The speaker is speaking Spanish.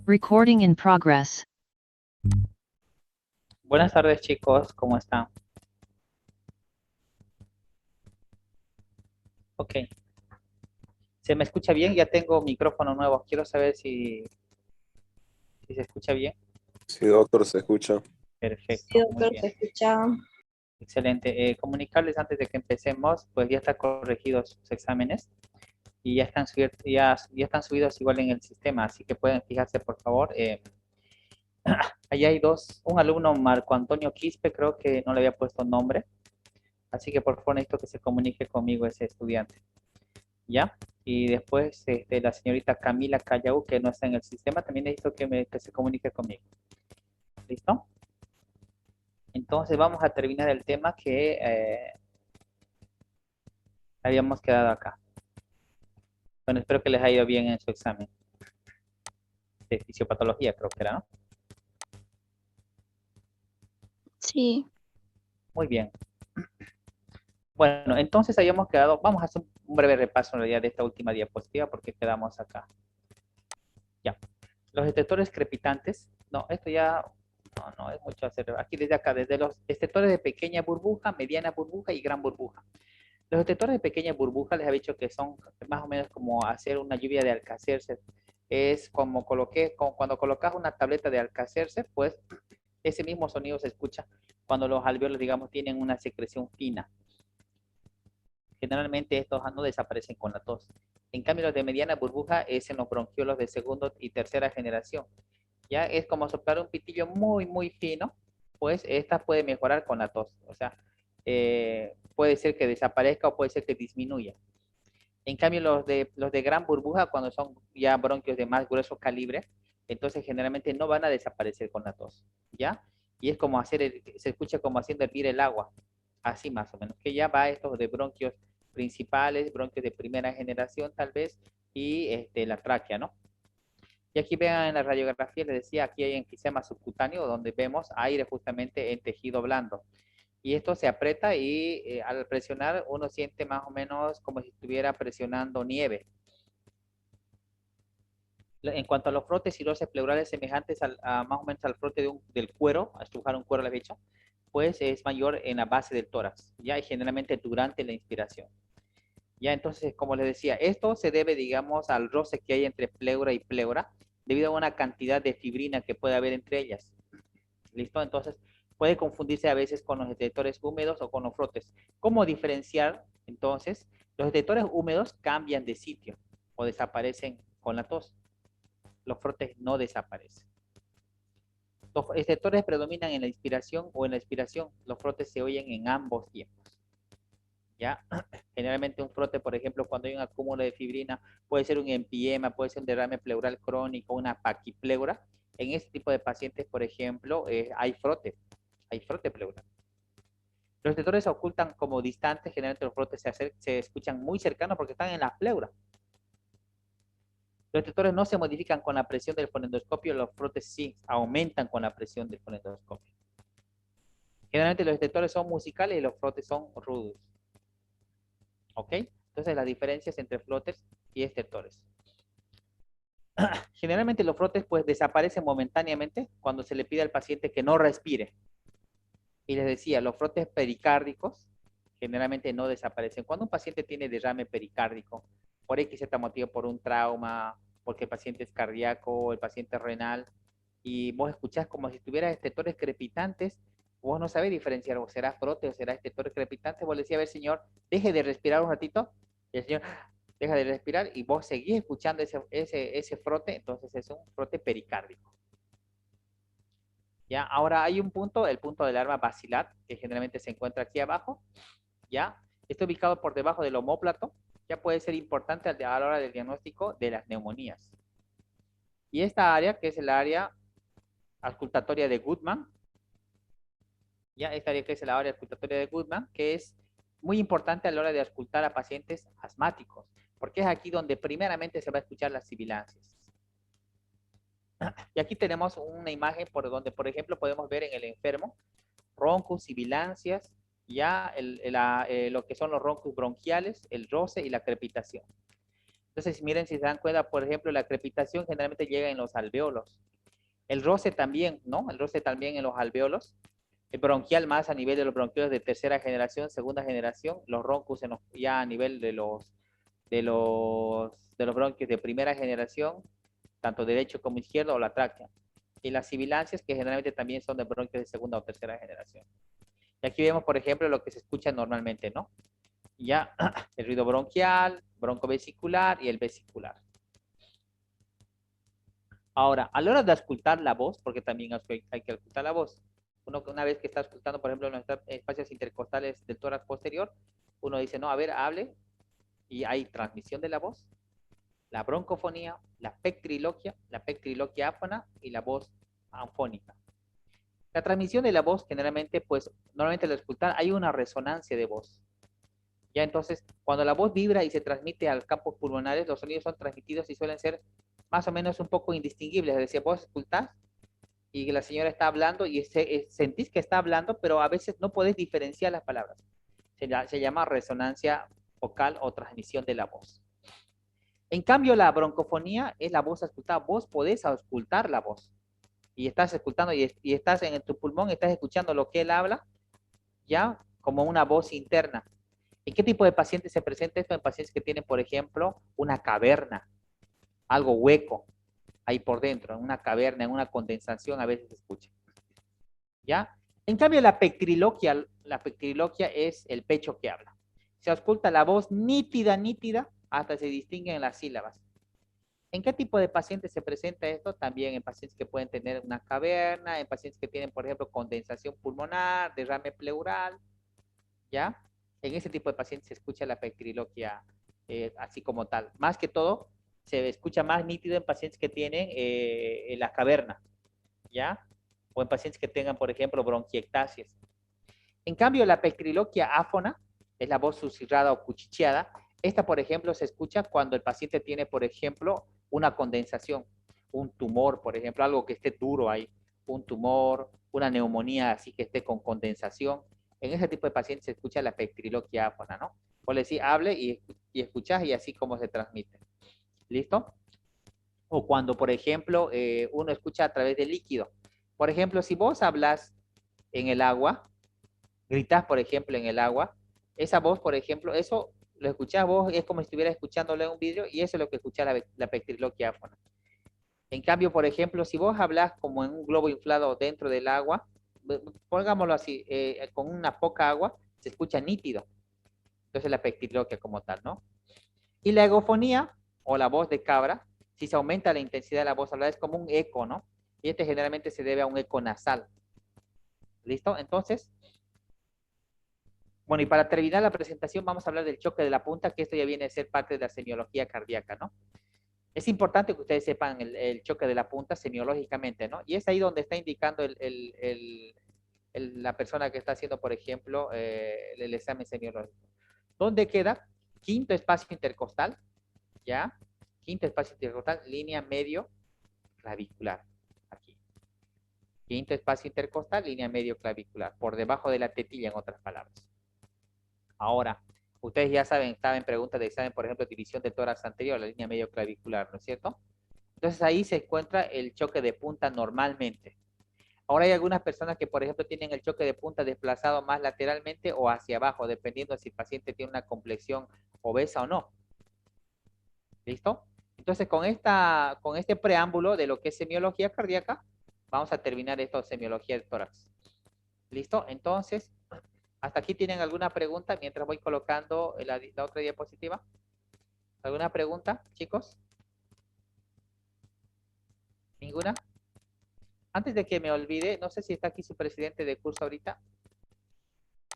Recording in progress. Buenas tardes, chicos, ¿cómo están? Ok, ¿se me escucha bien? Ya tengo micrófono nuevo. Quiero saber si se escucha bien. Sí, doctor, se escucha. Sí, Perfecto, muy doctor, bien. se escucha. Excelente. Comunicarles antes de que empecemos, pues ya están corregidos sus exámenes y ya están subidos igual en el sistema, así que pueden fijarse, por favor. Allá hay un alumno, Marco Antonio Quispe, creo que no le había puesto nombre, así que por favor necesito que se comunique conmigo ese estudiante. ¿Ya? Y después la señorita Camila Callao, que no está en el sistema, también necesito que se comunique conmigo. ¿Listo? Entonces vamos a terminar el tema que habíamos quedado acá. Bueno, espero que les haya ido bien en su examen de fisiopatología, creo que era, ¿no? Sí. Muy bien. Bueno, entonces habíamos quedado, vamos a hacer un breve repaso en realidad de esta última diapositiva porque quedamos acá. Ya. Los detectores crepitantes, no, esto ya, no es mucho hacer. Aquí desde acá, desde los detectores de pequeña burbuja, mediana burbuja y gran burbuja. Los detectores de pequeña burbuja les he dicho que son más o menos como hacer una lluvia de Alcacercer. Es como cuando colocas una tableta de Alcacercer, pues ese mismo sonido se escucha cuando los alvéolos, digamos, tienen una secreción fina. Generalmente estos no desaparecen con la tos. En cambio, los de mediana burbuja es en los bronquiolos de segunda y tercera generación. Ya es como soplar un pitillo muy, muy fino, pues esta puede mejorar con la tos. O sea, puede ser que desaparezca o puede ser que disminuya. En cambio, los de gran burbuja, cuando son ya bronquios de más grueso calibre, entonces generalmente no van a desaparecer con la tos, ¿ya? Y es como se escucha como haciendo hervir el agua, así más o menos, que ya va estos de bronquios principales, bronquios de primera generación tal vez, y la tráquea, ¿no? Y aquí vean en la radiografía, les decía, aquí hay enfisema subcutáneo, donde vemos aire justamente en tejido blando. Y esto se aprieta y al presionar uno siente más o menos como si estuviera presionando nieve. En cuanto a los frotes y roces pleurales semejantes más o menos al frote del cuero, a estrujar un cuero a la fecha, pues es mayor en la base del tórax, ya y generalmente durante la inspiración. Ya entonces, como les decía, esto se debe, digamos, al roce que hay entre pleura y pleura, debido a una cantidad de fibrina que puede haber entre ellas. ¿Listo? Entonces, puede confundirse a veces con los detectores húmedos o con los frotes. ¿Cómo diferenciar? Entonces, los detectores húmedos cambian de sitio o desaparecen con la tos. Los frotes no desaparecen. Los detectores predominan en la inspiración o en la expiración. Los frotes se oyen en ambos tiempos. ¿Ya? Generalmente un frote, por ejemplo, cuando hay un acúmulo de fibrina, puede ser un empiema, puede ser un derrame pleural crónico, una paquipleura. En este tipo de pacientes, por ejemplo, hay frote pleural. Los detectores se ocultan como distantes, generalmente los frotes se escuchan muy cercanos porque están en la pleura. Los detectores no se modifican con la presión del fonendoscopio, los frotes sí aumentan con la presión del fonendoscopio. Generalmente los detectores son musicales y los frotes son rudos. ¿Ok? Entonces las diferencias entre flotes y detectores. Generalmente los frotes pues desaparecen momentáneamente cuando se le pide al paciente que no respire. Y les decía, los frotes pericárdicos generalmente no desaparecen. Cuando un paciente tiene derrame pericárdico, por X motivo, por un trauma, porque el paciente es cardíaco, el paciente es renal, y vos escuchás como si tuviera detectores crepitantes, vos no sabés diferenciar, o será frote o será detector crepitante, vos le decís, a ver, señor, deje de respirar un ratito, y el señor deja de respirar, y vos seguís escuchando ese frote, entonces es un frote pericárdico. ¿Ya? Ahora hay un punto, el punto del arma basilar, que generalmente se encuentra aquí abajo, ¿ya? Está ubicado por debajo del omóplato, ya puede ser importante a la hora del diagnóstico de las neumonías. Y esta área, que es el área auscultatoria de Goodman, ya esta área que es la área auscultatoria de Goodman, que es muy importante a la hora de auscultar a pacientes asmáticos, porque es aquí donde primeramente se va a escuchar las sibilancias. Y aquí tenemos una imagen por donde, por ejemplo, podemos ver en el enfermo roncos, sibilancias, ya lo que son los roncos bronquiales, el roce y la crepitación. Entonces, miren si se dan cuenta, por ejemplo, la crepitación generalmente llega en los alveolos. El roce también, ¿no? El roce también en los alveolos. El bronquial más a nivel de los bronquiolos de tercera generación, segunda generación. Los roncus ya a nivel de los bronquios de primera generación, tanto derecho como izquierdo, o la tráquea. Y las sibilancias, que generalmente también son de bronquios de segunda o tercera generación. Y aquí vemos, por ejemplo, lo que se escucha normalmente, ¿no? Ya el ruido bronquial, broncovesicular y el vesicular. Ahora, a la hora de auscultar la voz, porque también hay que auscultar la voz, uno una vez que está auscultando, por ejemplo, en los espacios intercostales del tórax posterior, uno dice, no, a ver, hable, y hay transmisión de la voz, la broncofonía, la pectriloquia áfona y la voz anfónica. La transmisión de la voz generalmente, pues, normalmente al auscultar hay una resonancia de voz. Ya entonces, cuando la voz vibra y se transmite al campos pulmonares, los sonidos son transmitidos y suelen ser más o menos un poco indistinguibles. Es decir, vos escuchás y la señora está hablando y sentís que está hablando, pero a veces no podés diferenciar las palabras. Se llama resonancia vocal o transmisión de la voz. En cambio, la broncofonía es la voz auscultada. Vos podés auscultar la voz. Y estás escuchando y estás en tu pulmón, estás escuchando lo que él habla, ya como una voz interna. ¿En qué tipo de pacientes se presenta esto? En pacientes que tienen, por ejemplo, una caverna, algo hueco ahí por dentro, en una caverna, en una condensación, a veces se escucha. ¿Ya? En cambio, la pectriloquia es el pecho que habla. Se ausculta la voz nítida, nítida, hasta se distinguen las sílabas. ¿En qué tipo de pacientes se presenta esto? También en pacientes que pueden tener una caverna, en pacientes que tienen, por ejemplo, condensación pulmonar, derrame pleural, ¿ya? En ese tipo de pacientes se escucha la pectriloquia así como tal. Más que todo, se escucha más nítido en pacientes que tienen la caverna, ¿ya? O en pacientes que tengan, por ejemplo, bronquiectasias. En cambio, la pectriloquia áfona es la voz susurrada o cuchicheada. Esta, por ejemplo, se escucha cuando el paciente tiene, por ejemplo, una condensación, un tumor, por ejemplo, algo que esté duro ahí, un tumor, una neumonía así que esté con condensación. En ese tipo de pacientes se escucha la pectriloquia áfona, ¿no? O le decís, hable y escuchás y así como se transmite. ¿Listo? O cuando, por ejemplo, uno escucha a través del líquido. Por ejemplo, si vos hablas en el agua, gritas, por ejemplo, en el agua, esa voz, por ejemplo, eso lo escuchás vos, es como si estuvieras escuchándolo en un vidrio y eso es lo que escucha la pectriloquia áfona. En cambio, por ejemplo, si vos hablas como en un globo inflado dentro del agua, pongámoslo así, con una poca agua, se escucha nítido. Entonces la pectriloquia como tal, ¿no? Y la egofonía, o la voz de cabra, si se aumenta la intensidad de la voz hablada, es como un eco, ¿no? Y este generalmente se debe a un eco nasal. ¿Listo? Entonces, bueno, y para terminar la presentación vamos a hablar del choque de la punta, que esto ya viene a ser parte de la semiología cardíaca, ¿no? Es importante que ustedes sepan el choque de la punta semiológicamente, ¿no? Y es ahí donde está indicando la persona que está haciendo, por ejemplo, el examen semiológico. ¿Dónde queda? Quinto espacio intercostal, ¿ya? Quinto espacio intercostal, línea medio clavicular, aquí. Quinto espacio intercostal, línea medio clavicular, por debajo de la tetilla, en otras palabras. Ahora, ustedes ya saben, saben preguntas de examen, por ejemplo, división del tórax anterior, la línea medio clavicular, ¿no es cierto? Entonces ahí se encuentra el choque de punta normalmente. Ahora hay algunas personas que, por ejemplo, tienen el choque de punta desplazado más lateralmente o hacia abajo, dependiendo si el paciente tiene una complexión obesa o no. ¿Listo? Entonces, con este preámbulo de lo que es semiología cardíaca, vamos a terminar esto de semiología del tórax. ¿Listo? Entonces, ¿hasta aquí tienen alguna pregunta mientras voy colocando la otra diapositiva? ¿Alguna pregunta, chicos? ¿Ninguna? Antes de que me olvide, no sé si está aquí su presidente de curso ahorita.